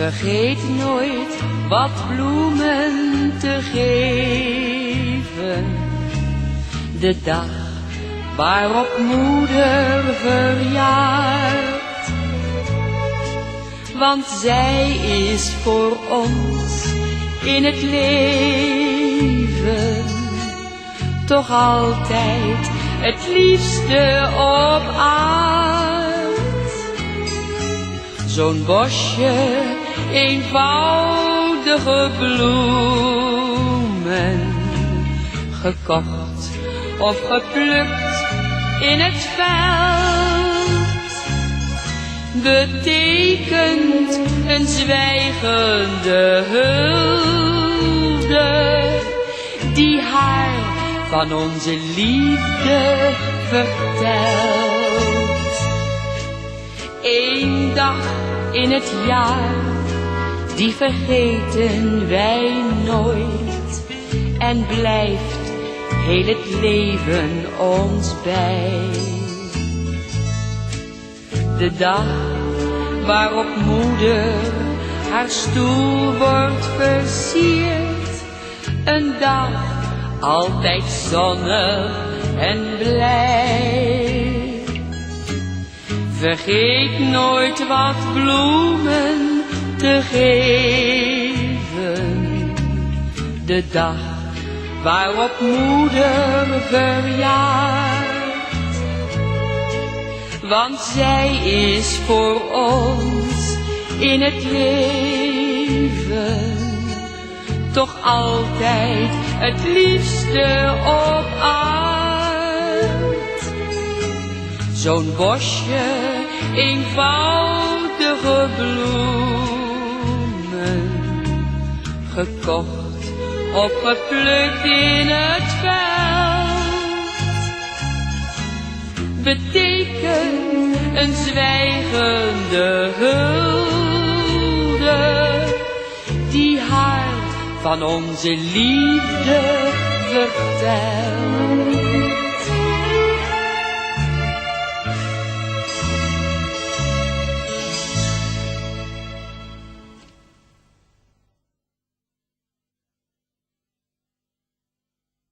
Vergeet nooit wat bloemen te geven, de dag waarop moeder verjaart. Want zij is voor ons in het leven toch altijd het liefste op aard. Zo'n bosje eenvoudige bloemen, gekocht of geplukt in het veld, betekent een zwijgende hulde die haar van onze liefde vertelt. Eén dag in het jaar, die vergeten wij nooit, en blijft heel het leven ons bij. De dag waarop moeder haar stoel wordt versierd, een dag altijd zonnig en blij. Vergeet nooit wat bloemen te geven, de dag waarop moeder verjaart. Want zij is voor ons in het leven toch altijd het liefste op aard. Zo'n bosje eenvoudige bloemen, gekocht of geplukt in het veld, betekent een zwijgende hulde die haar van onze liefde vertelt.